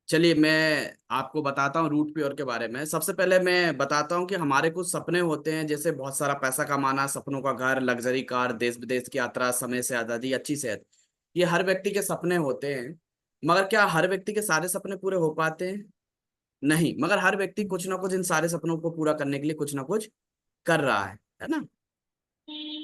चलिए मैं आपको बताता हूँ रूट प्योर के बारे में। सबसे पहले मैं बताता हूँ कि हमारे कुछ सपने होते हैं, जैसे बहुत सारा पैसा कमाना, सपनों का घर, लग्जरी कार, देश विदेश की यात्रा, समय से आज़ादी, अच्छी सेहत। ये हर व्यक्ति के सपने होते हैं। मगर क्या हर व्यक्ति के सारे सपने पूरे हो पाते हैं? नहीं, मगर हर व्यक्ति कुछ ना कुछ इन सारे सपनों को पूरा करने के लिए कुछ ना कुछ कर रहा है ना।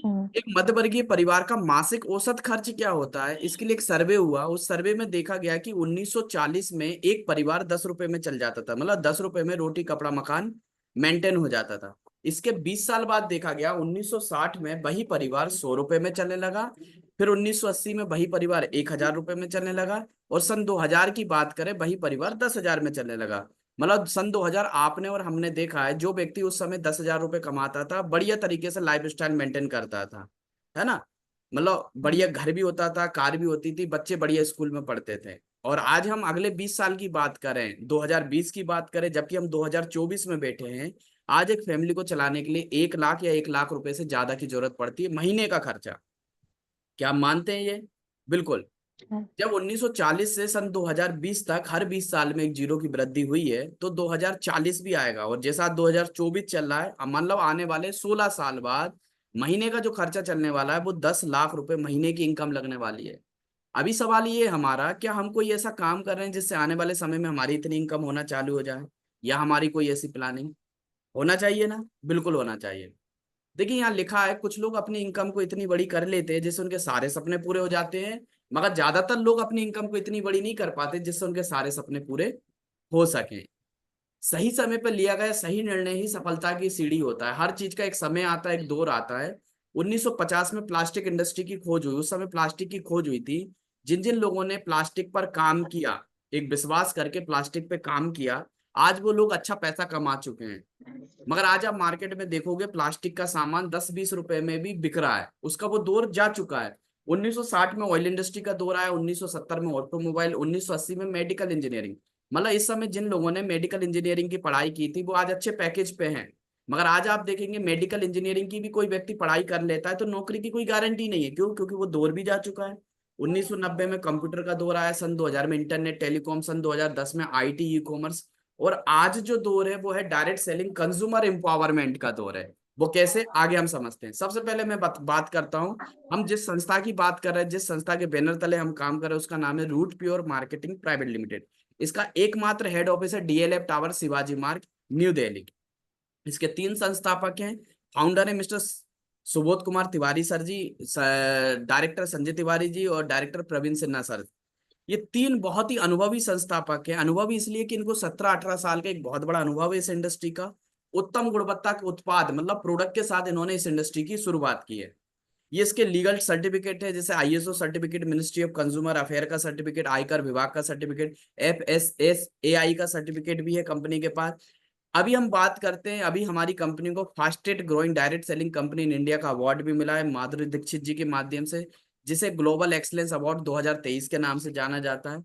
हम्म। एक मध्यवर्गीय परिवार का मासिक औसत खर्च क्या होता है, इसके लिए एक सर्वे हुआ। उस सर्वे में देखा गया कि 1940 में एक परिवार 10 रुपए में चल जाता था, मतलब 10 रुपए में रोटी कपड़ा मकान मेंटेन हो जाता था। इसके 20 साल बाद देखा गया 1960 में वही परिवार 100 रुपए में चलने लगा। फिर 1980 में वही परिवार 1000 रुपए में चलने लगा। और सन 2000 की बात करें, वही परिवार 10 हजार में चलने लगा। मतलब सन 2000 आपने और हमने देखा है, जो व्यक्ति उस समय 10 हजार रुपये कमाता था, बढ़िया तरीके से लाइफ स्टाइल मेंटेन करता था, है ना। मतलब बढ़िया घर भी होता था, कार भी होती थी, बच्चे बढ़िया स्कूल में पढ़ते थे। और आज हम अगले 20 साल की बात करें, 2020 की बात करें, जबकि हम 2024 में बैठे हैं। आज एक फैमिली को चलाने के लिए 1 लाख या 1 लाख रुपए से ज्यादा की जरूरत पड़ती है महीने का खर्चा। क्या आप मानते हैं ये? बिल्कुल। हाँ। जब 1940 से सन 2020 तक हर 20 साल में एक जीरो की वृद्धि हुई है, तो 2040 भी आएगा। और जैसा 2024 चल रहा है, अब मतलब आने वाले 16 साल बाद महीने का जो खर्चा चलने वाला है वो 10 लाख रुपए महीने की इनकम लगने वाली है। अभी सवाल ये है हमारा, क्या हम कोई ऐसा काम कर रहे हैं जिससे आने वाले समय में हमारी इतनी इनकम होना चालू हो जाए? या हमारी कोई ऐसी प्लानिंग होना चाहिए ना? बिल्कुल होना चाहिए। देखिए यहाँ लिखा है, कुछ लोग अपनी इनकम को इतनी बड़ी कर लेते हैं जिससे उनके सारे सपने पूरे हो जाते हैं। मगर ज्यादातर लोग अपनी इनकम को इतनी बड़ी नहीं कर पाते जिससे उनके सारे सपने पूरे हो सके। सही समय पर लिया गया सही निर्णय ही सफलता की सीढ़ी होता है। हर चीज का एक समय आता है, एक दौर आता है। 1950 में प्लास्टिक इंडस्ट्री की खोज हुई। उस समय प्लास्टिक की खोज हुई थी। जिन जिन लोगों ने प्लास्टिक पर काम किया, एक विश्वास करके प्लास्टिक पे काम किया, आज वो लोग अच्छा पैसा कमा चुके हैं। मगर आज आप मार्केट में देखोगे, प्लास्टिक का सामान 10-20 रुपए में भी बिक रहा है। उसका वो दौर जा चुका है। 1960 में ऑयल इंडस्ट्री का दौर आया, 1970 में ऑटोमोबाइल, 1980 में मेडिकल इंजीनियरिंग। मतलब इस समय जिन लोगों ने मेडिकल इंजीनियरिंग की पढ़ाई की थी वो आज अच्छे पैकेज पे हैं। मगर आज आप देखेंगे मेडिकल इंजीनियरिंग की भी कोई व्यक्ति पढ़ाई कर लेता है तो नौकरी की कोई गारंटी नहीं है। क्यों? क्योंकि वो दौर भी जा चुका है। 1990 में कंप्यूटर का दौर आया, सन 2000 में इंटरनेट टेलीकॉम, सन 2010 में आईटी ई कॉमर्स। और आज जो दौर है वो है डायरेक्ट सेलिंग कंज्यूमर एम्पावरमेंट का दौर है। वो कैसे, आगे हम समझते हैं। सबसे पहले मैं बात करता हूँ। हम जिस संस्था की बात कर रहे हैं, जिस संस्था के बैनर तले हम काम कर रहे हैं, उसका नाम है root pure marketing private limited. इसका एकमात्र हेड ऑफिस है DLF tower, Shivaji Marg, new Delhi. इसके 3 संस्थापक हैं। फाउंडर है mister Subodh Kumar Tiwari sir ji, director Sanjay Tiwari ji, और डायरेक्टर प्रवीण सिन्हा सर। ये 3 बहुत ही अनुभवी संस्थापक हैं। अनुभवी इसलिए कि इनको 17-18 साल का एक बहुत बड़ा अनुभव है इस इंडस्ट्री का। उत्तम गुणवत्ता के उत्पाद, मतलब प्रोडक्ट के साथ इन्होंने इस इंडस्ट्री की शुरुआत की है। ये इसके लीगल सर्टिफिकेट है, जैसे ISO certificate, ministry of consumer affair का सर्टिफिकेट, आयकर विभाग का सर्टिफिकेट, एफएसएसएआई का सर्टिफिकेट भी है कंपनी के पास। अभी हम बात करते हैं, अभी हमारी कंपनी को fastest growing direct selling company in India का अवार्ड भी मिला है माधुरी दीक्षित जी के माध्यम से, जिसे ग्लोबल एक्सलेंस अवार्ड 2023 के नाम से जाना जाता है।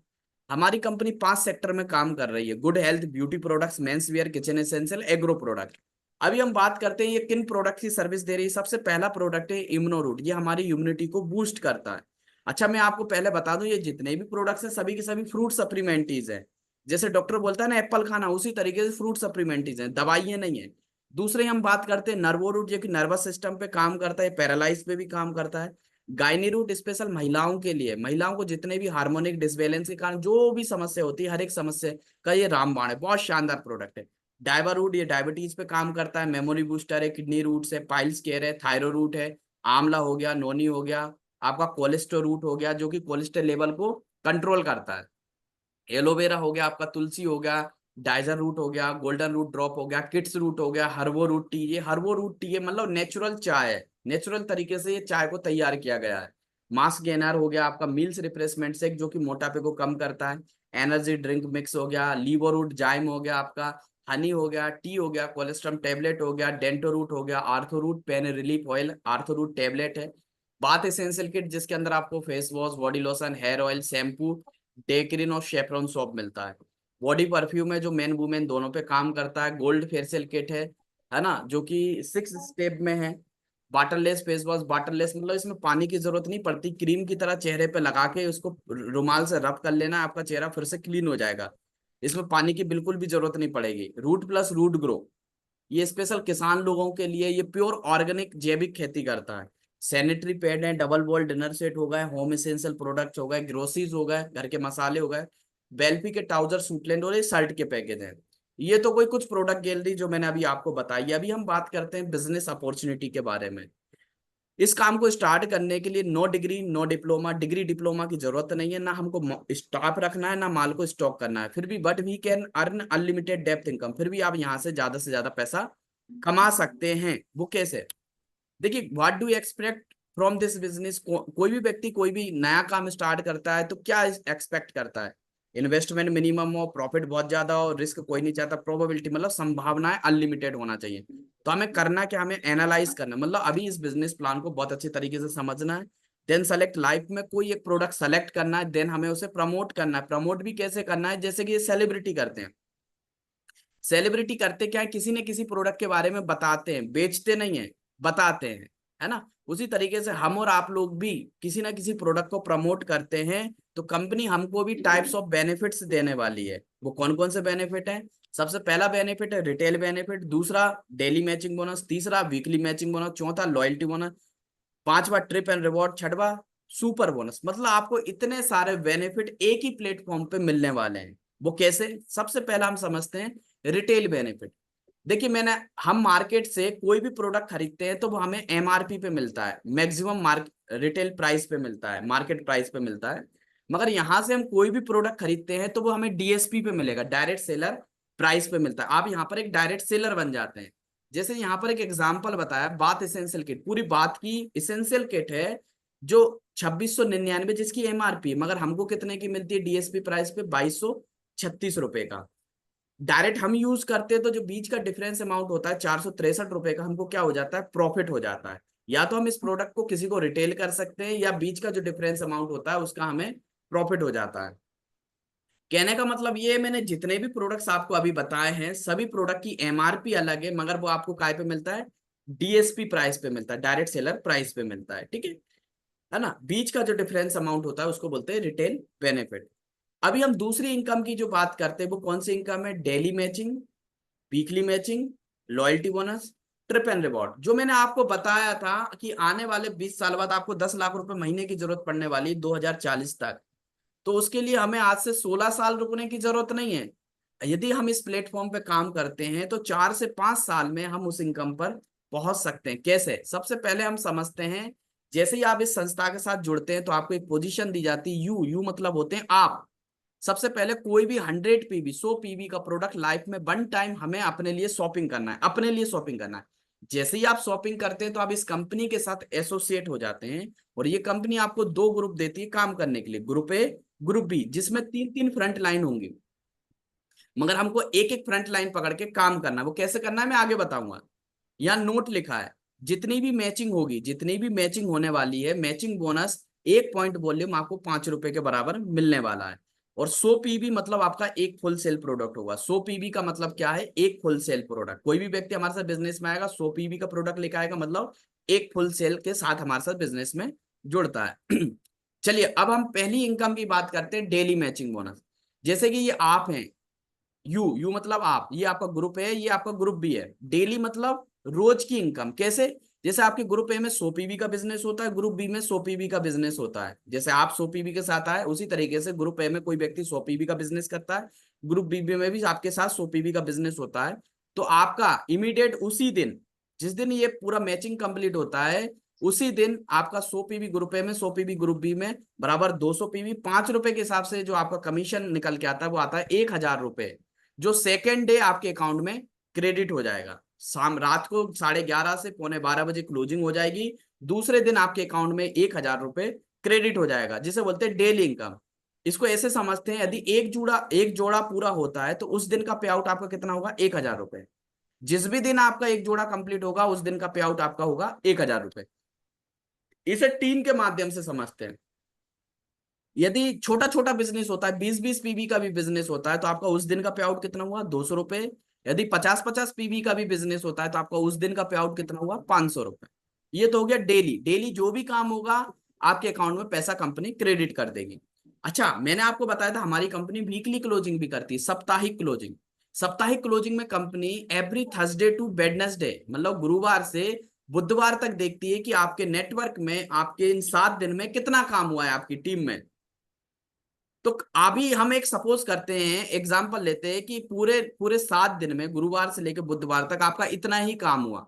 हमारी कंपनी 5 सेक्टर में काम कर रही है: good health, beauty products, men's wear, kitchen essential, agro product. अभी हम बात करते हैं ये किन प्रोडक्ट की सर्विस दे रही है। सबसे पहला प्रोडक्ट है इम्यूनोरूट। ये हमारी इम्यूनिटी को बूस्ट करता है। अच्छा, मैं आपको पहले बता दूं, ये जितने भी प्रोडक्ट्स हैं सभी के सभी फ्रूट सप्लीमेंटीज है। जैसे डॉक्टर बोलता है ना एप्पल खाना, उसी तरीके से फ्रूट सप्लीमेंटीज हैं, दवाइयां नहीं है। दूसरे हम बात करते हैं नर्वो रूट, जो कि नर्वस सिस्टम पे काम करता है, पैरालाइज पे भी काम करता है। गायनी रूट स्पेशल महिलाओं के लिए, महिलाओं को जितने भी हार्मोनिक डिसबैलेंस के कारण जो भी समस्या होती है, हर एक समस्या का ये रामबाण है। बहुत शानदार प्रोडक्ट है। डायवा रूट, ये डायबिटीज पे काम करता है। मेमोरी बूस्टर है, किडनी रूट्स है, पाइल्स केयर है, थायरो रूट है, आंवला हो गया, नोनी हो गया, आपका कोलेस्ट्रो रूट हो गया जो कि कोलेस्ट्रॉल लेवल को कंट्रोल करता है। एलोवेरा हो गया आपका, तुलसी हो गया, डाइजर रूट हो गया, गोल्डन रूट ड्रॉप हो गया, किड्स रूट हो गया, हर्बो रूट टी। ये हर्बो रूट टी है, मतलब नेचुरल चाय है। नेचुरल तरीके से ये चाय को तैयार किया गया है। मास गेनर हो गया आपका, मील्स रिप्लेसमेंट से जो कि मोटापे को कम करता है। एनर्जी ड्रिंक मिक्स हो गया, लीवो रूट जाइम हो गया आपका, हनी हो गया, टी हो गया, कोलेस्ट्रम टेबलेट हो गया, डेंटो रूट हो गया, Ortho Root pain relief oil, Ortho Root tablet है। बाथ एसेंशियल किट, जिसके अंदर आपको face wash, body lotion, hair oil, shampoo, डेक्रिन और शेफरॉन सोप मिलता है। बॉडी परफ्यूम है जो मेन वुमेन दोनों पे काम करता है। गोल्ड फेशियल किट है ना, जो कि 6 स्टेप में है। वाटरलेस फेस वॉश, वाटरलेस मतलब इसमें पानी की जरूरत नहीं पड़ती, क्रीम की तरह चेहरे पे लगा के उसको रुमाल से रब कर लेना, आपका चेहरा फिर से क्लीन हो जाएगा। इसमें पानी की बिल्कुल भी जरूरत नहीं पड़ेगी। रूट प्लस रूट ग्रो, ये स्पेशल किसान लोगों के लिए, ये प्योर ऑर्गेनिक जैविक खेती करता है। सैनिटरी पैड है, डबल वॉल डिनर सेट हो गए, होम एसेंशियल प्रोडक्ट्स हो गए, ग्रोसरीज हो गए, घर के मसाले हो गए, बेल्फी के ट्राउजर सूटलैंड और ये शर्ट के पैकेज हैं। ये तो कोई कुछ प्रोडक्ट गैलरी जो मैंने अभी आपको बताई। अभी हम बात करते हैं बिजनेस अपॉर्चुनिटी के बारे में। इस काम को स्टार्ट करने के लिए no degree no diploma, degree diploma की जरूरत नहीं है, ना हमको स्टाफ रखना है, ना माल को स्टॉक करना है। फिर भी but we can earn unlimited depth income, फिर भी आप यहाँ से ज्यादा पैसा कमा सकते हैं। वो कैसे? देखिए, what do expect from this business. कोई भी व्यक्ति कोई भी नया काम स्टार्ट करता है तो क्या एक्सपेक्ट करता है? इन्वेस्टमेंट मिनिमम हो, प्रॉफिट बहुत ज्यादा हो, रिस्क कोई नहीं चाहता, प्रोबेबिलिटी मतलब संभावनाएं अनलिमिटेड होना चाहिए। तो हमें करना क्या, हमें एनालाइज करना, मतलब अभी इस बिजनेस प्लान को बहुत अच्छी तरीके से समझना है। देन सेलेक्ट, लाइफ में कोई एक प्रोडक्ट सेलेक्ट करना है, देन हमें उसे प्रमोट करना है। प्रमोट भी कैसे करना है? जैसे कि ये सेलिब्रिटी करते हैं। सेलिब्रिटी करते क्या है, किसी न किसी प्रोडक्ट के बारे में बताते हैं, बेचते नहीं है, बताते हैं, है ना। उसी तरीके से हम और आप लोग भी किसी ना किसी प्रोडक्ट को प्रमोट करते हैं, तो कंपनी हमको भी टाइप्स ऑफ बेनिफिट्स देने वाली है। वो कौन कौन से बेनिफिट है? सबसे पहला बेनिफिट है रिटेल बेनिफिट, दूसरा डेली मैचिंग बोनस, तीसरा वीकली मैचिंग बोनस, चौथा लॉयल्टी बोनस, पांचवा ट्रिप एंड रिवॉर्ड, छठवा सुपर बोनस। मतलब आपको इतने सारे बेनिफिट एक ही प्लेटफॉर्म पे मिलने वाले हैं। वो कैसे? सबसे पहला हम समझते हैं रिटेल बेनिफिट। देखिए, हम मार्केट से कोई भी प्रोडक्ट खरीदते हैं तो वो हमें एमआरपी पे मिलता है, मैक्सिमम रिटेल प्राइस पे मिलता है, मार्केट प्राइस पे मिलता है। मगर यहां से हम कोई भी प्रोडक्ट खरीदते हैं तो वो हमें डीएसपी पे मिलेगा, डायरेक्ट सेलर प्राइस पे मिलता है। आप यहाँ पर एक डायरेक्ट सेलर बन जाते हैं। जैसे यहाँ पर एक एग्जाम्पल बताया, बात इसेंशियल किट, पूरी बात की इसेंशियल किट है जो 2699 जिसकी एमआरपी, मगर हमको कितने की मिलती है डीएसपी प्राइस पे? 2236 रुपए का। डायरेक्ट हम यूज करते हैं तो जो बीच का डिफरेंस अमाउंट होता है 463 रुपए का, हमको क्या हो जाता है? प्रॉफिट हो जाता है। या तो हम इस प्रोडक्ट को किसी को रिटेल कर सकते हैं, या बीच का जो डिफरेंस अमाउंट होता है उसका हमें प्रॉफिट हो जाता है। कहने का मतलब ये है, मैंने जितने भी प्रोडक्ट्स आपको अभी बताए हैं सभी प्रोडक्ट की एमआरपी अलग है, मगर वो आपको काय पे मिलता है? डीएसपी प्राइस पे मिलता है, डायरेक्ट सेलर प्राइस पे मिलता है। ठीक है ना। बीच का जो डिफरेंस अमाउंट होता है उसको बोलते हैं रिटेल बेनिफिट। अभी हम दूसरी इनकम की जो बात करते हैं वो कौन सी इनकम है? Daily matching, weekly matching, loyalty bonus, trip and reward. जो मैंने आपको बताया था कि आने वाले 20 साल बाद आपको 10 लाख रुपए महीने की जरूरत पड़ने वाली 2040 तक, तो उसके लिए हमें आज से 16 साल रुकने की जरूरत नहीं है। यदि हम इस प्लेटफॉर्म पे काम करते हैं तो 4 से 5 साल में हम उस इनकम पर पहुंच सकते हैं। कैसे? सबसे पहले हम समझते हैं, जैसे ही आप इस संस्था के साथ जुड़ते हैं तो आपको एक पोजीशन दी जाती है। यू यू मतलब होते हैं आप। सबसे पहले कोई भी 100 पीवी 100 पीवी का प्रोडक्ट लाइफ में वन टाइम हमें अपने लिए शॉपिंग करना है, अपने लिए शॉपिंग करना है। जैसे ही आप शॉपिंग करते हैं तो आप इस कंपनी के साथ एसोसिएट हो जाते हैं, और ये कंपनी आपको दो ग्रुप देती है काम करने के लिए, ग्रुप ए, ग्रुप बी, जिसमें तीन तीन फ्रंट लाइन होंगी। मगर हमको एक एक फ्रंट लाइन पकड़ के काम करना है। वो कैसे करना है मैं आगे बताऊंगा। यहाँ नोट लिखा है, जितनी भी मैचिंग होगी, जितनी भी मैचिंग होने वाली है, मैचिंग बोनस 1 पॉइंट वॉल्यूम आपको 5 रुपए के बराबर मिलने वाला है। और 100 पीवी मतलब आपका एक फुल सेल प्रोडक्ट होगा। 100 पीवी का मतलब क्या है? एक फुल सेल प्रोडक्ट। कोई भी व्यक्ति हमारे साथ बिजनेस में आएगा 100 पीवी का प्रोडक्ट लेकर आएगा, मतलब एक फुल सेल के साथ हमारे साथ बिजनेस में जुड़ता है। चलिए, अब हम पहली इनकम की बात करते हैं, डेली मैचिंग बोनस। जैसे कि ये आप हैं, यू मतलब आप, ये आपका ग्रुप है, ये आपका ग्रुप बी है। डेली मतलब रोज की इनकम। कैसे? जैसे आपके ग्रुप ए में 100 पीवी का बिजनेस होता है, ग्रुप बी में 100 पीवी का बिजनेस होता है। जैसे आप 100 पीवी के साथ आए, उसी तरीके से ग्रुप ए में कोई व्यक्ति 100 पीवी का बिजनेस करता है, ग्रुप बी में भी आपके साथ 100 पीवी का बिजनेस होता है। तो आपका इमीडिएट उसी दिन, जिस दिन ये पूरा मैचिंग कंप्लीट होता है, उसी दिन आपका 100 पीवी ग्रुप ए में, 100 पीवी ग्रुप बी में बराबर 200 पीवी, 5 रुपए के हिसाब से जो आपका कमीशन निकल के आता है वो आता है 1000 रुपए, जो सेकेंड डे आपके अकाउंट में क्रेडिट हो जाएगा। शाम रात को 11:30 से 11:45 बजे क्लोजिंग हो जाएगी, दूसरे दिन आपके अकाउंट में 1000 रुपए क्रेडिट हो जाएगा, जिसे बोलते हैं डेली इनकम। इसको ऐसे समझते हैं, यदि एक जोड़ा पूरा होता है तो उस दिन का पे आउट आपका कितना होगा? 1000 रुपए। जिस भी दिन आपका एक जोड़ा कंप्लीट होगा उस दिन का पे आउट आपका होगा 1000 रुपए। इसे टीम के माध्यम से समझते हैं। यदि छोटा छोटा बिजनेस होता है, 20-20 पीवी का भी बिजनेस होता है, तो आपका उस दिन का पे आउट कितना हुआ? 200 रुपए। यदि 50-50 पीवी का भी बिजनेस होता है तो आपका उस दिन का पे आउट कितना हुआ? 500 रुपए। ये तो हो गया डेली। डेली जो भी काम होगा आपके अकाउंट में पैसा कंपनी क्रेडिट कर देगी। अच्छा, मैंने आपको बताया था हमारी कंपनी वीकली क्लोजिंग भी करती है, साप्ताहिक क्लोजिंग। साप्ताहिक क्लोजिंग में company every Thursday to Wednesday, मतलब गुरुवार से बुधवार तक देखती है कि आपके नेटवर्क में आपके इन 7 दिन में कितना काम हुआ है आपकी टीम में। तो अभी हम एक सपोज करते हैं, एग्जांपल लेते हैं कि पूरे पूरे 7 दिन में गुरुवार से लेकर बुधवार तक आपका इतना ही काम हुआ।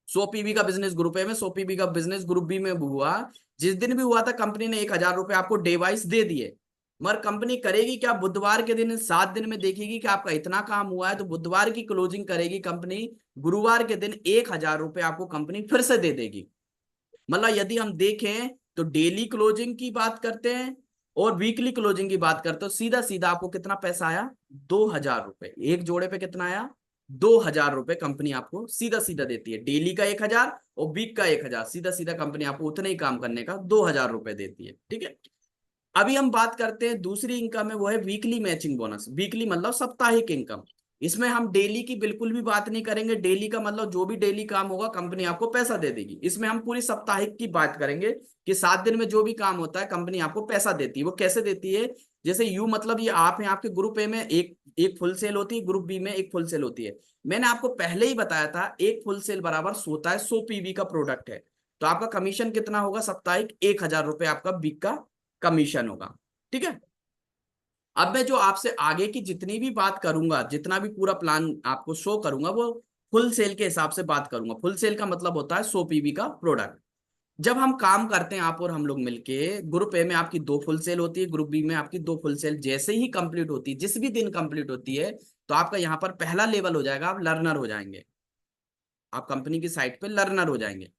100 पीवी का बिजनेस ग्रुप ए में, 100 पीवी का बिजनेस ग्रुप बी में हुआ। जिस दिन भी हुआ था कंपनी ने 1,000 रुपए आपको डे वाइज दे दिए। मगर कंपनी करेगी क्या, बुधवार के दिन 7 दिन में देखेगी कि आपका इतना काम हुआ है, तो बुधवार की क्लोजिंग करेगी कंपनी, गुरुवार के दिन 1,000 रुपए आपको कंपनी फिर से दे देगी। मतलब यदि हम देखें तो डेली क्लोजिंग की बात करते हैं और वीकली क्लोजिंग की बात करते हो, सीधा सीधा आपको कितना पैसा आया, 2,000 रुपए। एक जोड़े पे कितना आया, 2,000 रुपए कंपनी आपको सीधा सीधा देती है। डेली का 1,000 और वीक का 1,000, सीधा सीधा कंपनी आपको उतने ही काम करने का 2,000 रुपए देती है। ठीक है। अभी हम बात करते हैं दूसरी इनकम है, वो है वीकली मैचिंग बोनस। वीकली मतलब साप्ताहिक इनकम। इसमें हम डेली की बिल्कुल भी बात नहीं करेंगे। डेली का मतलब जो भी डेली काम होगा कंपनी आपको पैसा दे देगी। इसमें हम पूरी साप्ताहिक की बात करेंगे कि 7 दिन में जो भी काम होता है कंपनी आपको पैसा देती है। वो कैसे देती है, जैसे यू मतलब ये आप हैं, आपके ग्रुप ए में एक एक फुल सेल होती है, ग्रुप बी में एक फुल सेल होती है। मैंने आपको पहले ही बताया था एक फुल सेल बराबर होता है 100 पीवी का प्रोडक्ट है। तो आपका कमीशन कितना होगा साप्ताहिक, 1,000 रुपए आपका वीक का कमीशन होगा। ठीक है। अब मैं जो आपसे आगे की जितनी भी बात करूंगा, जितना भी पूरा प्लान आपको शो करूंगा, वो फुल सेल के हिसाब से बात करूंगा। फुल सेल का मतलब होता है 100 पीवी का प्रोडक्ट। जब हम काम करते हैं आप और हम लोग मिलके, ग्रुप ए में आपकी 2 फुल सेल होती है, ग्रुप बी में आपकी 2 फुल सेल जैसे ही कंप्लीट होती है, जिस भी दिन कंप्लीट होती है, तो आपका यहाँ पर पहला लेवल हो जाएगा, आप लर्नर हो जाएंगे। आप कंपनी की साइट पे लर्नर हो जाएंगे।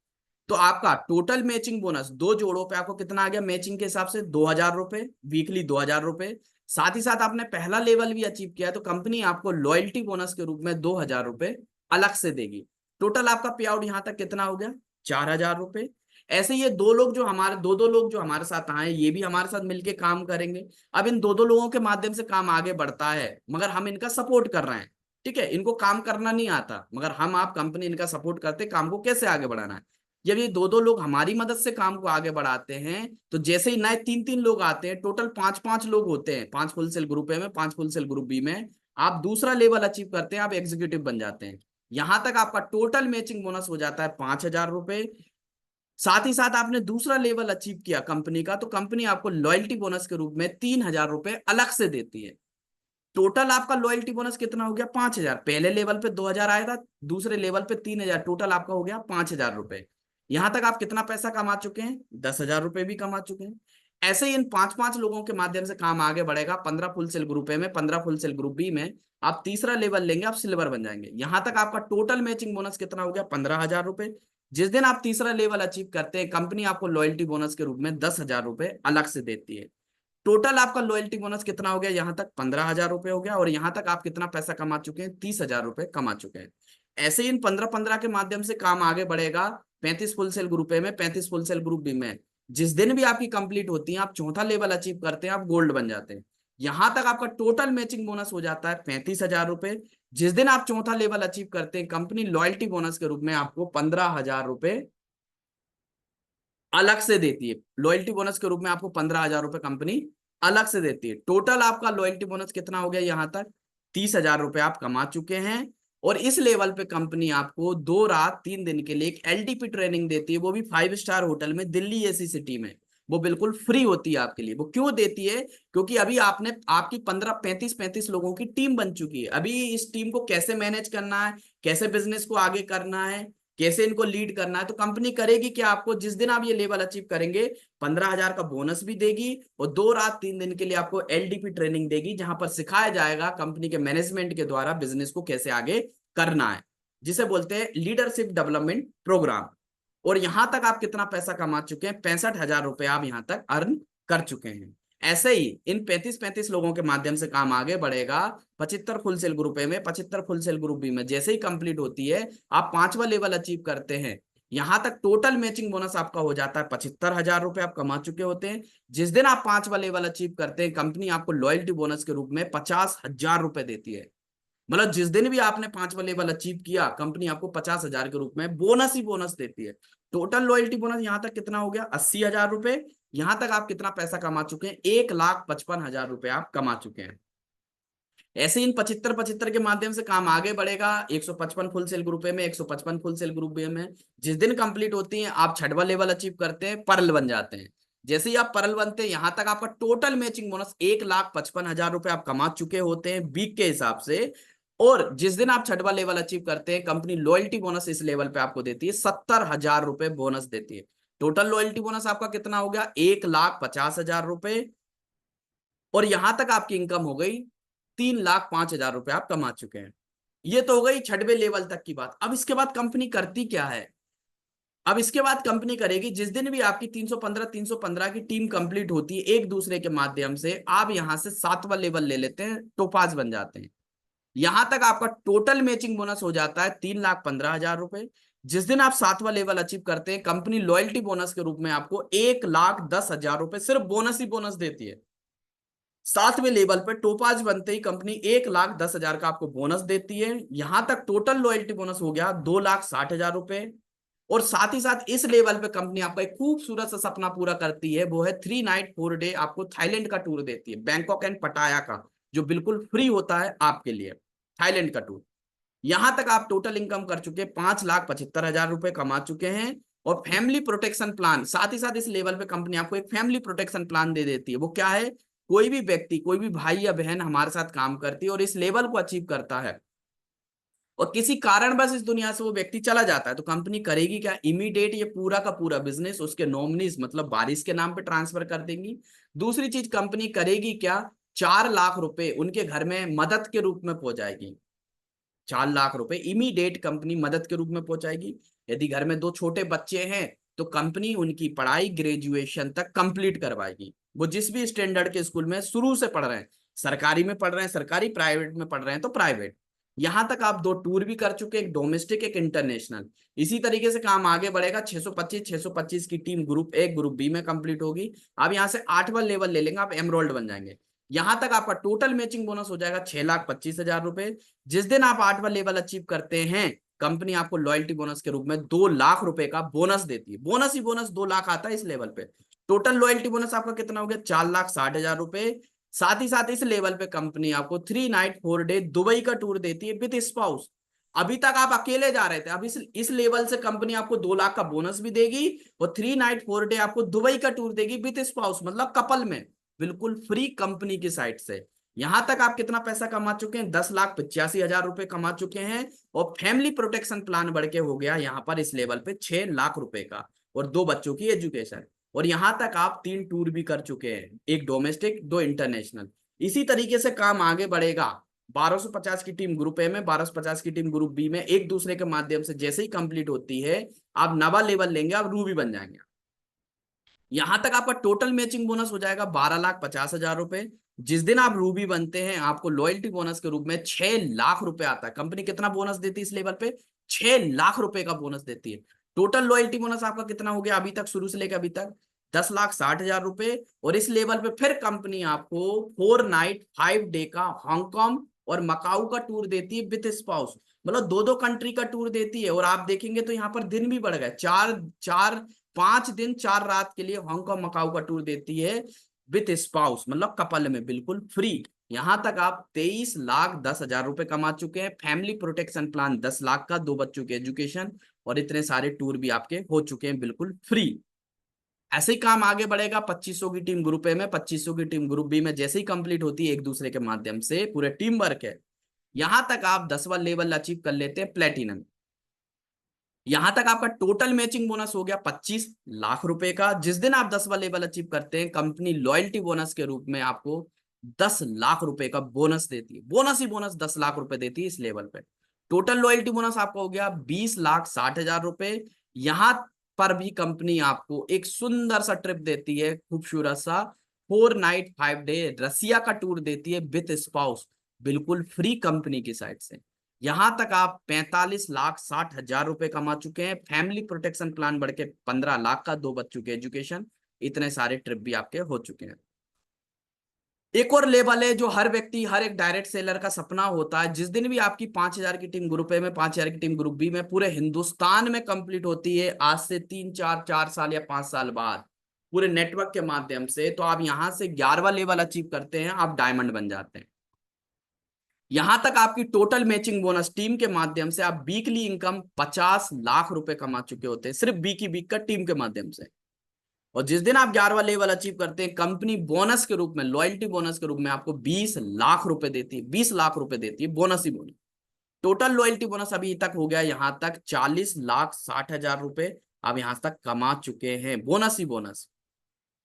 तो आपका टोटल मैचिंग बोनस 2 जोड़ों पे आपको कितना आ गया मैचिंग के हिसाब से, 2,000 रुपए, वीकली 2,000 रुपए। साथ ही साथ आपने पहला लेवल भी अचीव किया है, तो कंपनी आपको लॉयल्टी बोनस के रूप में 2,000 रुपए अलग से देगी। टोटल आपका पे आउट यहां तक कितना हो गया, 4,000 रुपए। ऐसे ये दो लोग जो हमारे दो दो लोग जो हमारे साथ आए, ये भी हमारे साथ मिलके काम करेंगे। अब इन दो दो लोगों के माध्यम से काम आगे बढ़ता है, मगर हम इनका सपोर्ट कर रहे हैं। ठीक है, इनको काम करना नहीं आता, मगर हम आप कंपनी इनका सपोर्ट करते काम को कैसे आगे बढ़ाना है। जब ये दो दो लोग हमारी मदद से काम को आगे बढ़ाते हैं, तो जैसे ही नए 3-3 लोग आते हैं, टोटल 5-5 लोग होते हैं, 5 फुल सेल ग्रुप ए में, 5 फुल सेल ग्रुप बी में। आप दूसरा लेवल अचीव करते हैं, आप एग्जीक्यूटिव बन जाते हैं। यहां तक आपका टोटल मैचिंग बोनस हो जाता है 5,000 रुपए। साथ ही साथ आपने दूसरा लेवल अचीव किया कंपनी का, तो कंपनी आपको लॉयल्टी बोनस के रूप में 3,000 रुपए अलग से देती है। टोटल आपका लॉयल्टी बोनस कितना हो गया, 5,000। पहले लेवल पे 2,000 आया था, दूसरे लेवल पे 3,000, टोटल आपका हो गया 5,000 रुपए। यहां तक आप कितना पैसा कमा चुके हैं, 10,000 रुपए भी कमा चुके हैं। ऐसे ही इन 5-5 लोगों के माध्यम से काम आगे बढ़ेगा। 15 फुल सेल ग्रुप ए में, 15 फुल सेल ग्रुप बी में। आप तीसरा लेवल लेंगे, आप सिल्वर बन जाएंगे। यहां तक आपका टोटल मैचिंग बोनस कितना हो गया, 15,000 रुपए। जिस दिन आप तीसरा लेवल अचीव करते हैं, कंपनी आपको लॉयल्टी बोनस के रूप में 10,000 रुपए अलग से देती है। टोटल आपका लॉयल्टी बोनस कितना हो गया, यहां तक 15,000 रुपए हो गया। और यहां तक आप कितना पैसा कमा चुके हैं, 30,000 रुपए कमा चुके हैं। ऐसे ही इन 15-15 के माध्यम से काम आगे बढ़ेगा। 35 फुल सेल ग्रुप ए में, 35 फुल सेल ग्रुप बी में। जिस दिन भी आपकी कंप्लीट होती है, आप चौथा लेवल अचीव करते हैं, आप गोल्ड बन जाते हैं। यहां तक आपका टोटल मैचिंग बोनस हो जाता है 35,000 रुपए। जिस दिन आप चौथा लेवल अचीव करते हैं, कंपनी लॉयल्टी बोनस के रूप में आपको 15,000 रुपए अलग से देती है। लॉयल्टी बोनस के रूप में आपको 15,000 रुपए कंपनी अलग से देती है। टोटल आपका लॉयल्टी बोनस कितना हो गया, यहां तक 30,000 रुपए आप कमा चुके हैं। और इस लेवल पे कंपनी आपको 2 रात 3 दिन के लिए एक एलटीपी ट्रेनिंग देती है, वो भी 5 स्टार होटल में, दिल्ली ऐसी सिटी में। वो बिल्कुल फ्री होती है आपके लिए। वो क्यों देती है, क्योंकि अभी आपने आपकी 15 35 लोगों की टीम बन चुकी है। अभी इस टीम को कैसे मैनेज करना है, कैसे बिजनेस को आगे करना है, कैसे इनको लीड करना है, तो कंपनी करेगी कि आपको जिस दिन आप ये लेवल अचीव करेंगे, 15,000 का बोनस भी देगी। और 2 रात 3 दिन के लिए आपको एलडीपी ट्रेनिंग देगी, जहां पर सिखाया जाएगा कंपनी के मैनेजमेंट के द्वारा बिजनेस को कैसे आगे करना है, जिसे बोलते हैं लीडरशिप डेवलपमेंट प्रोग्राम। और यहां तक आप कितना पैसा कमा चुके हैं, 65,000 रुपए आप यहां तक अर्न कर चुके हैं। ऐसे ही इन 35-35 लोगों के माध्यम से काम आगे बढ़ेगा। 75 फुल सेल ग्रुप ए में, 75 फुल सेल ग्रुप बी में जैसे ही कंप्लीट होती है, आप पांचवा लेवल अचीव करते हैं, यहां तक टोटल मैचिंग बोनस आपका हो जाता है 75,000 रुपए आप कमा चुके होते हैं। जिस दिन आप पांचवा लेवल अचीव करते हैं, कंपनी आपको लॉयल्टी बोनस के रूप में 50,000 रुपए देती है। मतलब जिस दिन भी आपने पांचवा लेवल अचीव किया, कंपनी आपको 50,000 के रूप में बोनस ही बोनस देती है। टोटल लॉयल्टी बोनस यहां तक कितना हो गया, 80,000 रुपए। यहां तक आप कितना पैसा कमा चुके हैं? 1,55,000 रुपए आप कमा चुके हैं। ऐसे इन 75 के माध्यम से काम आगे बढ़ेगा। 155 फुल सेल ग्रुप ए में, 155 फुल सेल ग्रुप बी में जिस दिन कंप्लीट होती हैं, आप छठवां लेवल अचीव करते हैं, परल बन जाते हैं। जैसे ही आप परल बनते हैं, यहां तक आपका टोटल मैचिंग बोनस 1,55,000 रुपए आप कमा चुके होते हैं वीक के हिसाब से। और जिस दिन आप छठवां लेवल अचीव करते हैं, कंपनी लॉयल्टी बोनस इस लेवल पे आपको देती है, 70,000 रुपए बोनस देती है। टोटल लॉयल्टी बोनस आपका कितना हो गया? 1,50,000 रुपए। और यहां तक आपकी इनकम हो गई 3,05,000 रुपए आप कमा चुके हैं। ये तो हो गई छठवें लेवल तक की बात। अब इसके बाद कंपनी करती क्या है? अब इसके बाद कंपनी करेगी, जिस दिन भी आपकी 315 की टीम कंप्लीट होती है एक दूसरे के माध्यम से, आप यहां से 7वां लेवल ले लेते हैं, टोपाज बन जाते हैं। यहां तक आपका टोटल मैचिंग बोनस हो जाता है 3,15,000 रुपए। जिस दिन आप 7वां लेवल अचीव करते हैं, कंपनी लॉयल्टी बोनस के रूप में आपको 1,10,000 रुपए सिर्फ बोनस ही बोनस देती है। 7वें लेवल पे टोपाज बनते ही कंपनी 1,10,000 का आपको बोनस देती है। यहां तक टोटल लॉयल्टी बोनस हो गया 2,60,000 रुपए। और साथ ही साथ इस लेवल पे कंपनी आपका एक खूबसूरत सा सपना पूरा करती है, वो है 3 नाइट 4 डे आपको थाईलैंड का टूर देती है, बैंकॉक एंड पटाया का, जो बिल्कुल फ्री होता है आपके लिए, थाईलैंड का टूर। यहां तक आप टोटल इनकम कर चुके हैं, 5,75,000 रुपए कमा चुके हैं। और फैमिली प्रोटेक्शन प्लान, साथ ही साथ इस लेवल पे कंपनी आपको एक फैमिली प्रोटेक्शन प्लान दे देती है। वो क्या है? कोई भी व्यक्ति, कोई भी भाई या बहन हमारे साथ काम करती है और इस लेवल को अचीव करता है, और किसी कारण बस इस दुनिया से वो व्यक्ति चला जाता है, तो कंपनी करेगी क्या? इमीडिएट ये पूरा का पूरा बिजनेस उसके नॉमिनीज मतलब वारिस के नाम पे ट्रांसफर कर देंगी। दूसरी चीज कंपनी करेगी क्या? 4 लाख रुपए उनके घर में मदद के रूप में पहुंचाएगी। 4 लाख रुपए इमीडिएट कंपनी मदद के रूप में पहुंचाएगी। यदि घर में 2 छोटे बच्चे हैं, तो कंपनी उनकी पढ़ाई ग्रेजुएशन तक कंप्लीट करवाएगी। वो जिस भी स्टैंडर्ड के स्कूल में शुरू से पढ़ रहे हैं, सरकारी में पढ़ रहे हैं सरकारी, प्राइवेट में पढ़ रहे हैं तो प्राइवेट। यहां तक आप 2 टूर भी कर चुके हैं, एक डोमेस्टिक एक इंटरनेशनल। इसी तरीके से काम आगे बढ़ेगा। 625 की team group A group B में कंप्लीट होगी। आप यहां से 8वां लेवल ले लेंगे, आप एमरोल्ड बन जाएंगे। यहां तक आपका टोटल मैचिंग बोनस हो जाएगा 6,25,000 रुपए। जिस दिन आप 8वां लेवल अचीव करते हैं, कंपनी आपको लॉयल्टी बोनस के रूप में 2 लाख रुपए का बोनस देती है। बोनस ही बोनस 2 लाख आता है इस लेवल पे। टोटल लॉयल्टी बोनस आपका कितना हो गया? 4,60,000 रुपए। साथ ही साथ इस लेवल पे कंपनी आपको 3 नाइट 4 डे दुबई का टूर देती है विद स्पाउस। अभी तक आप अकेले जा रहे थे, अब इस लेवल से कंपनी आपको 2 लाख का बोनस भी देगी और 3 नाइट 4 डे आपको दुबई का टूर देगी विद स्पाउस, मतलब कपल में, बिल्कुल फ्री कंपनी की साइड से। यहां तक आप कितना पैसा कमा चुके हैं? 10,85,000 रुपए कमा चुके हैं। और फैमिली प्रोटेक्शन प्लान बढ़ के हो गया यहां पर इस लेवल पे 6 लाख रुपए का, और 2 बच्चों की एजुकेशन। और यहां तक आप 3 टूर भी कर चुके हैं, एक डोमेस्टिक 2 इंटरनेशनल। इसी तरीके से काम आगे बढ़ेगा। 1,250 की टीम ग्रुप ए में, 1,250 की टीम ग्रुप बी में, एक दूसरे के माध्यम से जैसे ही कंप्लीट होती है, आप नवा लेवल लेंगे, आप रूबी बन जाएंगे। यहां तक आपका टोटल मैचिंग बोनस हो जाएगा 12,50,000 रुपए। जिस दिन आप रूबी बनते हैं, आपको लॉयल्टी बोनस के रूप में 6 लाख रुपए आता है। कंपनी कितना बोनस देती है इस लेवल पे? 6 लाख रुपए का बोनस देती है। टोटल लॉयल्टी बोनस आपका कितना हो गया अभी तक, शुरू से लेकर अभी तक? 10,60,000 रुपए। और इस लेवल पे फिर कंपनी आपको 4 नाइट 5 डे का हांगकांग और मकाऊ का टूर देती है विथ स्पाउस, मतलब 2 कंट्री का टूर देती है। और आप देखेंगे तो यहाँ पर दिन भी बढ़ गए, 5 दिन 4 रात के लिए हांगकांग मकाऊ का टूर देती है विथ स्पाउस, मतलब कपल में, बिल्कुल फ्री। यहां तक आप 23,10,000 रुपए कमा चुके हैं। फैमिली प्रोटेक्शन प्लान 10 लाख का, 2 बच्चों की एजुकेशन, और इतने सारे टूर भी आपके हो चुके हैं बिल्कुल फ्री। ऐसे ही काम आगे बढ़ेगा। 2,500 की टीम ग्रुप ए में, 2,500 की टीम ग्रुप बी में जैसे ही कंप्लीट होती है एक दूसरे के माध्यम से, पूरे टीम वर्क है। यहां तक आप 10वां लेवल अचीव कर लेते हैं, प्लेटिनम। यहां तक आपका टोटल मैचिंग बोनस हो गया 25 लाख रुपए का। जिस दिन आप 10वां लेवल अचीव करते हैं, कंपनी लॉयल्टी बोनस के रूप में आपको 10 लाख रुपए का बोनस देती है। बोनस ही बोनस 10 लाख रुपए देती है इस लेवल पे। टोटल लॉयल्टी बोनस आपका हो गया 20,60,000 रुपए। यहां पर भी कंपनी आपको एक सुंदर सा ट्रिप देती है, खूबसूरत सा 4 नाइट 5 डे रसिया का टूर देती है विथ स्पाउस, बिल्कुल फ्री कंपनी की साइड से। यहां तक आप 45,60,000 रुपए कमा चुके हैं। फैमिली प्रोटेक्शन प्लान बढ़ के 15 लाख का, 2 बच्चों के एजुकेशन, इतने सारे ट्रिप भी आपके हो चुके हैं। एक और लेवल है जो हर व्यक्ति, हर एक डायरेक्ट सेलर का सपना होता है। जिस दिन भी आपकी 5,000 की टीम ग्रुप ए में, 5,000 की टीम ग्रुप बी में पूरे हिंदुस्तान में कंप्लीट होती है, आज से 3 4 4 साल या 5 साल बाद, पूरे नेटवर्क के माध्यम से, तो आप यहां से 11वां लेवल अचीव करते हैं, आप डायमंड बन जाते हैं। यहां तक आपकी टोटल मैचिंग बोनस टीम के माध्यम से आप वीकली इनकम 50 लाख रुपए कमा चुके होते हैं, सिर्फ वीक का टीम के माध्यम से। और जिस दिन आप 11वां लेवल अचीव करते हैं, कंपनी बोनस के रूप में, लॉयल्टी बोनस के रूप में आपको 20 लाख रुपए देती है, 20 लाख रुपए देती है, बोनस ही बोनस। टोटल लॉयल्टी बोनस अभी तक हो गया यहां तक 40,60,000 रुपए आप यहां तक कमा चुके हैं, बोनस ही बोनस।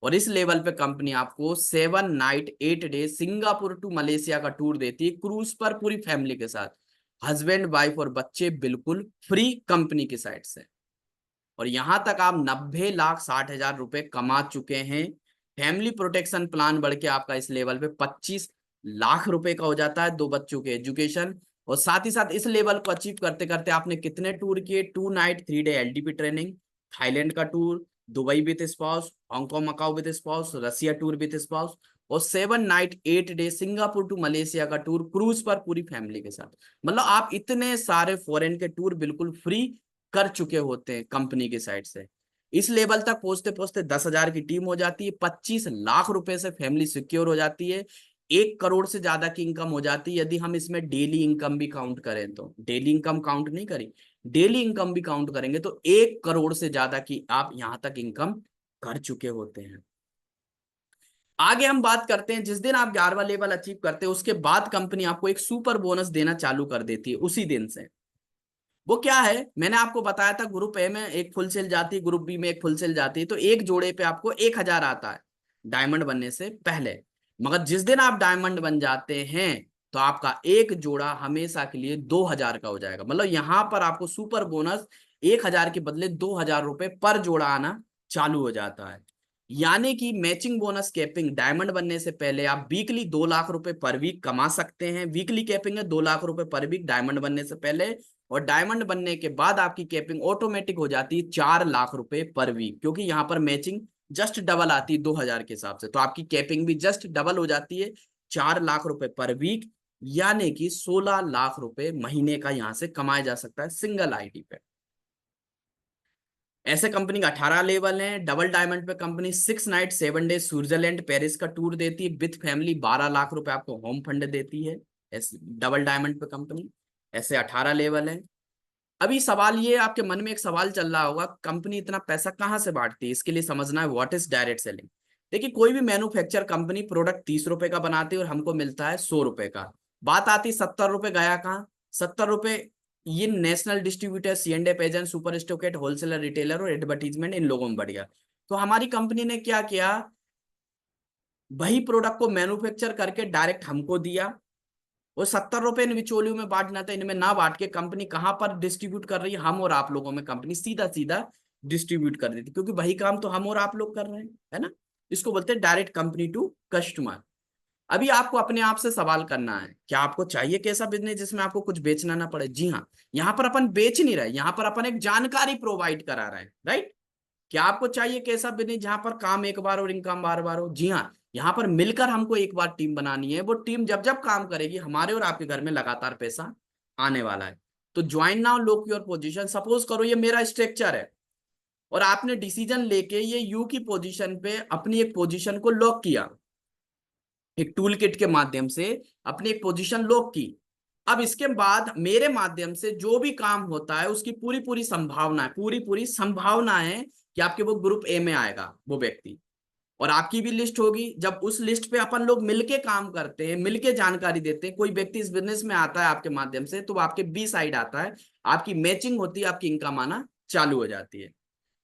और इस लेवल पे कंपनी आपको 7 night 8 day Singapore to Malaysia का टूर देती है, क्रूज पर पूरी फैमिली के साथ, हस्बैंड वाइफ और बच्चे बिल्कुल फ्री कंपनी की साइड से। और यहां तक आप 90,60,000 रुपए कमा चुके हैं। फैमिली प्रोटेक्शन प्लान बढ़ के आपका इस लेवल पे 25 लाख रुपए का हो जाता है, 2 बच्चों के एजुकेशन। और साथ ही साथ इस लेवल को अचीव करते करते आपने कितने टूर किए, 2 night 3 day LDP training, Thailand का tour, Dubai with spouse, Hong Kong Macau with spouse, Russia tour with spouse, और 7 night 8 day Singapore to Malaysia का टूर क्रूज पर पूरी फैमिली के साथ। मतलब आप इतने सारे फॉरेन के टूर बिल्कुल फ्री कर चुके होते हैं कंपनी की साइड से। इस लेवल तक पहुंचते पहुंचते 10,000 की टीम हो जाती है, 25 लाख रुपए से फैमिली सिक्योर हो जाती है, 1 करोड़ से ज्यादा की इनकम हो जाती है। यदि हम इसमें डेली इनकम भी काउंट करें, तो डेली इनकम काउंट नहीं करी, डेली इनकम भी काउंट करेंगे तो 1 करोड़ से ज्यादा की आप यहां तक इनकम कर चुके होते हैं। आगे हम बात करते हैं, जिस दिन आप 11वां लेवल अचीव करते हैं उसके बाद कंपनी आपको एक सुपर बोनस देना चालू कर देती है उसी दिन से। वो क्या है, मैंने आपको बताया था, ग्रुप ए में एक फुल सेल जाती है, ग्रुप बी में एक फुल सेल जाती है, तो एक जोड़े पे आपको 1,000 आता है डायमंड बनने से पहले। मगर जिस दिन आप डायमंड बन जाते हैं तो आपका एक जोड़ा हमेशा के लिए 2,000 का हो जाएगा। मतलब यहां पर आपको सुपर बोनस 1,000 के बदले 2,000 रुपए पर जोड़ा आना चालू हो जाता है। यानी कि मैचिंग बोनस कैपिंग डायमंड बनने से पहले आप वीकली 2 लाख रुपए पर वीक कमा सकते हैं। वीकली कैपिंग है 2 लाख रुपए पर वीक डायमंड बनने से पहले, और डायमंड बनने के बाद आपकी कैपिंग ऑटोमेटिक हो जाती है 4 लाख रुपए पर वीक, क्योंकि यहाँ पर मैचिंग जस्ट डबल आती है 2,000 के हिसाब से, तो आपकी कैपिंग भी जस्ट डबल हो जाती है 4 लाख रुपए पर वीक। यानी कि 16 लाख रुपए महीने का यहां से कमाया जा सकता है सिंगल आईडी पे। ऐसे कंपनी का 18 लेवल है। डबल डायमंड पे company 6 night 7 day Switzerland Paris का टूर देती है विथ फैमिली, 12 लाख रुपए आपको होम फंड देती है। ऐसे डबल डायमंड पे कंपनी, ऐसे 18 लेवल है। अभी सवाल ये आपके मन में एक सवाल चल रहा होगा, कंपनी इतना पैसा कहाँ से बांटती है, इसके लिए समझना है व्हाट इज डायरेक्ट सेलिंग। देखिए, कोई भी मैन्युफैक्चर कंपनी प्रोडक्ट 30 रुपए का बनाती है और हमको मिलता है 100 रुपए का। बात आती 70 रुपए गया कहाँ, 70 रुपए ये national distributor, C&F agent, super stockist, wholesaler, retailer और एडवर्टीजमेंट, इन लोगों में बढ़ गया। तो हमारी कंपनी ने क्या किया, वही प्रोडक्ट को मैन्युफैक्चर करके डायरेक्ट हमको दिया। वो 70 रुपए इन बिचौलियों में बांटना था, इनमें ना बांट के कंपनी कहां पर डिस्ट्रीब्यूट कर रही है, हम और आप लोगों में कंपनी सीधा सीधा डिस्ट्रीब्यूट कर देती, क्योंकि वही काम तो हम और आप लोग कर रहे हैं, है ना। इसको बोलते हैं डायरेक्ट कंपनी टू कस्टमर। अभी आपको अपने आप से सवाल करना है, क्या आपको चाहिए कैसा बिजनेस जिसमें आपको कुछ बेचना ना पड़े। जी हाँ, यहाँ पर अपन बेच नहीं रहे, यहाँ पर अपन एक जानकारी प्रोवाइड करा रहे हैं, राइट। क्या आपको चाहिए कैसा बिजनेस जहां पर काम एक बार और इनकम बार बार हो। जी हाँ, यहाँ पर मिलकर हमको एक बार टीम बनानी है, वो टीम जब जब काम करेगी हमारे और आपके घर में लगातार पैसा आने वाला है। तो join now, lock your position. Suppose करो ये मेरा स्ट्रक्चर है और आपने डिसीजन लेके ये यू की पोजीशन पे अपनी एक पोजीशन को लॉक किया, एक टूल किट के माध्यम से अपनी एक पोजीशन लॉक की। अब इसके बाद मेरे माध्यम से जो भी काम होता है उसकी पूरी पूरी संभावना है, पूरी पूरी संभावना है कि आपके वो ग्रुप ए में आएगा वो व्यक्ति, और आपकी भी लिस्ट होगी। जब उस लिस्ट पे अपन लोग मिलके काम करते हैं, मिलके जानकारी देते हैं, कोई व्यक्ति इस बिजनेस में आता है आपके माध्यम से, तो वो आपके बी साइड आता है, आपकी मैचिंग होती है, आपकी इनकम आना चालू हो जाती है।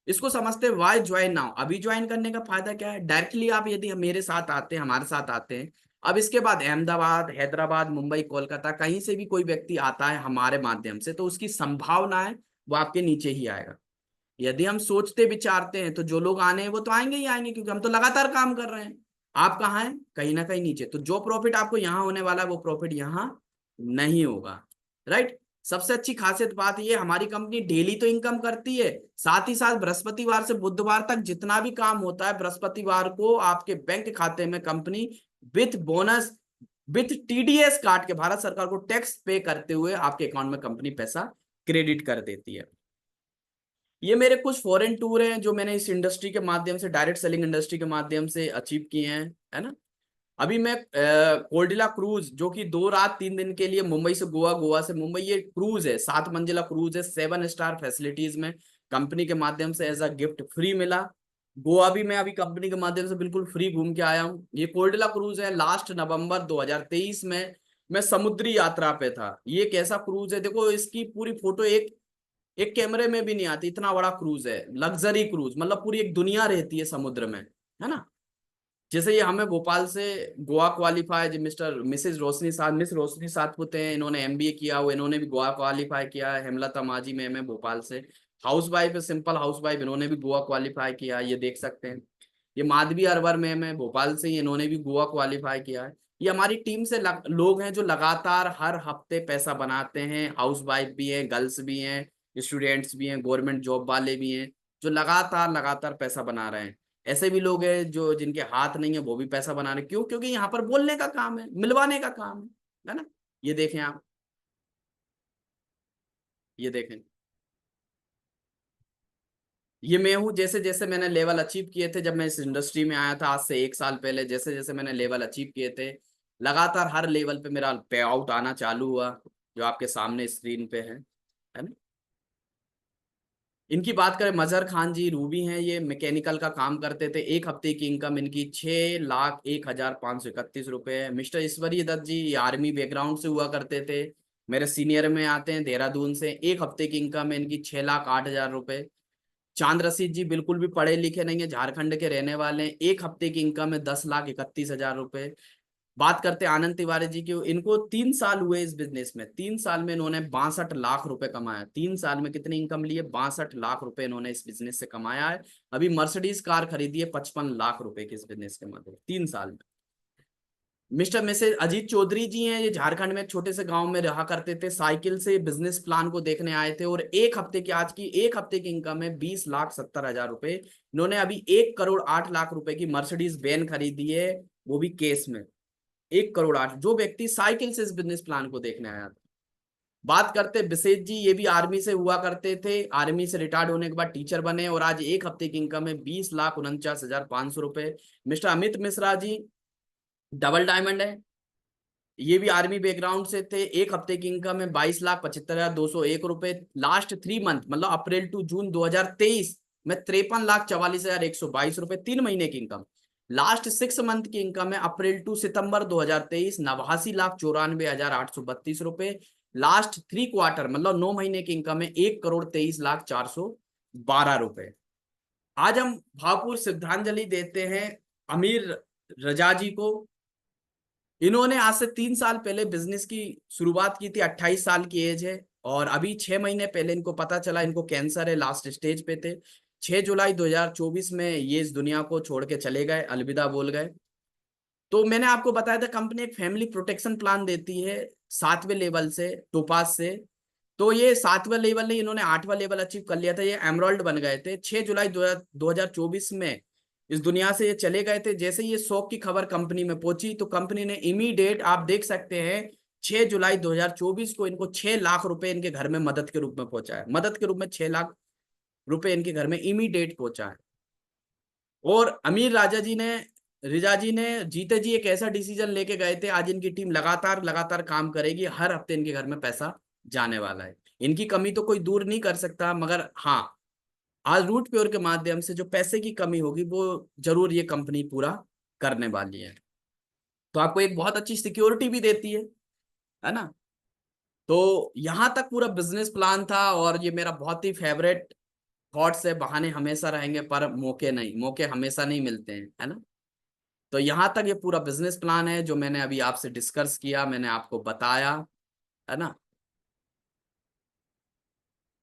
इसको समझते हैं वाई ज्वाइन नाउ। अभी ज्वाइन करने का फायदा क्या है, डायरेक्टली आप यदि मेरे साथ आते हैं, हमारे साथ आते हैं, अब इसके बाद अहमदाबाद, हैदराबाद, मुंबई, कोलकाता कहीं से भी कोई व्यक्ति आता है हमारे माध्यम से, तो उसकी संभावना है वो आपके नीचे ही आएगा। यदि हम सोचते विचारते हैं तो जो लोग आने हैं वो तो आएंगे ही आएंगे, क्योंकि हम तो लगातार काम कर रहे हैं। आप कहाँ हैं, कहीं ना कहीं नीचे, तो जो प्रॉफिट आपको यहाँ होने वाला है वो प्रॉफिट यहाँ नहीं होगा, राइट। सबसे अच्छी खासियत बात ये, हमारी कंपनी डेली तो इनकम करती है, साथ ही साथ बृहस्पतिवार से बुधवार तक जितना भी काम होता है, बृहस्पतिवार को आपके बैंक खाते में company with bonus, with TDS काट के, भारत सरकार को टैक्स पे करते हुए आपके अकाउंट में कंपनी पैसा क्रेडिट कर देती है। ये मेरे कुछ फॉरेन टूर हैं जो मैंने इस इंडस्ट्री के माध्यम से, डायरेक्ट सेलिंग इंडस्ट्री के माध्यम से अचीव किए हैं, है ना। अभी मैं कोल्डिला क्रूज, जो कि 2 रात 3 दिन के लिए मुंबई से गोवा, गोवा से मुंबई, ये क्रूज है, 7 मंजिला क्रूज है, 7 स्टार फैसिलिटीज में कंपनी के माध्यम से एज अ गिफ्ट फ्री मिला। गोवा भी मैं अभी कंपनी के माध्यम से बिल्कुल फ्री घूम के आया हूँ। ये कोल्डिला क्रूज है, लास्ट नवंबर 2023 में मैं समुद्री यात्रा पे था। ये कैसा क्रूज है देखो, इसकी पूरी फोटो एक एक कैमरे में भी नहीं आती, इतना बड़ा क्रूज है, लग्जरी क्रूज, मतलब पूरी एक दुनिया रहती है समुद्र में, है ना। जैसे ये हमें भोपाल से गोवा क्वालिफाई, जो मिस्टर मिसेज रोशनी साथ, मिस रोशनी सातपुते हैं, इन्होंने एमबीए किया हुआ, इन्होंने भी गोवा क्वालिफाई किया है। हेमलता मांझी मैम है भोपाल से, हाउस वाइफ है, सिंपल हाउस वाइफ, इन्होंने भी गोवा क्वालिफाई किया है, ये देख सकते हैं। ये माधवी अरवर मैम है भोपाल से, इन्होंने भी गोवा क्वालिफाई किया है। ये हमारी टीम से लोग हैं जो लगातार हर हफ्ते पैसा बनाते हैं, हाउस वाइफ भी हैं, गर्ल्स भी हैं, स्टूडेंट्स भी हैं, गवर्नमेंट जॉब वाले भी हैं, जो लगातार लगातार पैसा बना रहे हैं। ऐसे भी लोग हैं जो जिनके हाथ नहीं है, वो भी पैसा बना रहे हैं। क्यों? क्योंकि यहाँ पर बोलने का काम है, मिलवाने का काम है ना। ये देखें आप, ये देखें, ये मैं हूँ। जैसे जैसे मैंने लेवल अचीव किए थे जब मैं इस इंडस्ट्री में आया था आज से 1 साल पहले, जैसे जैसे मैंने लेवल अचीव किए थे, लगातार हर लेवल पे मेरा पे आउट आना चालू हुआ, जो आपके सामने स्क्रीन पे है ना। इनकी बात करें, मजहर खान जी रूबी हैं, ये मैकेनिकल का काम करते थे। 1 हफ्ते की इनकम इनकी 6,01,531 रुपए है। मिस्टर ईश्वरी दत्त जी, ये आर्मी बैकग्राउंड से हुआ करते थे, मेरे सीनियर में आते हैं देहरादून से। 1 हफ्ते की इनकम है इनकी 6,08,000 रुपए। चांद रशीद जी बिल्कुल भी पढ़े लिखे नहीं है, झारखंड के रहने वाले हैं। 1 हफ्ते की इनकम है 10,31,000 रुपए। बात करते हैं आनंद तिवारी जी की, इनको 3 साल हुए इस बिजनेस में, 3 साल में इन्होंने 62 लाख रुपए कमाया। 3 साल में कितनी इनकम ली है? 62 लाख रुपए इन्होंने इस बिजनेस से कमाया है। अभी मर्सिडीज कार खरीदी है 55 लाख रुपए की इस बिजनेस के माध्यम, 3 साल में। मिस्टर मिसेज अजीत चौधरी जी हैं, ये झारखंड में एक छोटे से गांव में रहा करते थे, साइकिल से बिजनेस प्लान को देखने आए थे, और 1 हफ्ते की, आज की 1 हफ्ते की इनकम है 20,70,000 रुपए। इन्होंने अभी 1,08,00,000 रुपए की मर्सिडीज वैन खरीदी है, वो भी केस में। 1,08,00,000, जो व्यक्ति साइकिल से इस बिजनेस प्लान को देखने आया था। बात करते विशेष जी, ये भी आर्मी से हुआ करते थे, आर्मी से रिटायर्ड होने के बाद टीचर बने, और आज 1 हफ्ते की इनकम है 20,49,500 रुपए। Mister Amit Mishra ji, double diamond है, ये भी आर्मी बैकग्राउंड से थे। 1 हफ्ते की इनकम है 22,75,201 रुपए। लास्ट 3 मंथ, मतलब अप्रैल टू जून 2023 में 53,44,122 रुपए 3 महीने की इनकम। लास्ट 6 मंथ की इनकम है अप्रैल टू सितंबर 2023, 89,94,832 रुपए। लास्ट 3 क्वार्टर, मतलब 9 महीने की इनकम है 1,23,04,12 रुपए। आज हम भावपूर्ण श्रद्धांजलि देते हैं अमीर रजा जी को। इन्होंने आज से 3 साल पहले बिजनेस की शुरुआत की थी, 28 साल की एज है, और अभी 6 महीने पहले इनको पता चला इनको कैंसर है, लास्ट स्टेज पे थे। 6 जुलाई 2024 में ये इस दुनिया को छोड़ के चले गए, अलविदा बोल गए। तो मैंने आपको बताया था कंपनी एक फैमिली प्रोटेक्शन प्लान देती है 7वें लेवल से, टोपास से। तो ये 7वां लेवल नहीं, इन्होंने 8वां लेवल अचीव कर लिया था, ये एमराल्ड बन गए थे। 6 जुलाई 2024 में इस दुनिया से ये चले गए थे। जैसे ये शोक की खबर कंपनी में पहुंची, तो कंपनी ने इमीडिएट, आप देख सकते हैं, 6 जुलाई 2024 को इनको 6 लाख रुपए इनके घर में मदद के रूप में पहुंचा है। मदद के रूप में 6 लाख रुपए इनके घर में इमीडिएट पहुंचा है। और अमीर राजा जी ने, रिजा जी ने, जीते जी एक ऐसा डिसीजन लेके गए थे, आज इनकी टीम लगातार लगातार काम करेगी, हर हफ्ते इनके घर में पैसा जाने वाला है। इनकी कमी तो कोई दूर नहीं कर सकता, मगर हाँ, आज रूट प्योर के माध्यम से जो पैसे की कमी होगी वो जरूर ये कंपनी पूरा करने वाली है। तो आपको एक बहुत अच्छी सिक्योरिटी भी देती है ना। तो यहाँ तक पूरा बिजनेस प्लान था, और ये मेरा बहुत ही फेवरेट थॉट्स है। बहाने हमेशा रहेंगे पर मौके नहीं, मौके हमेशा नहीं मिलते हैं, है ना। तो यहाँ तक ये पूरा बिजनेस प्लान है जो मैंने अभी आपसे डिस्कस किया, मैंने आपको बताया, है ना।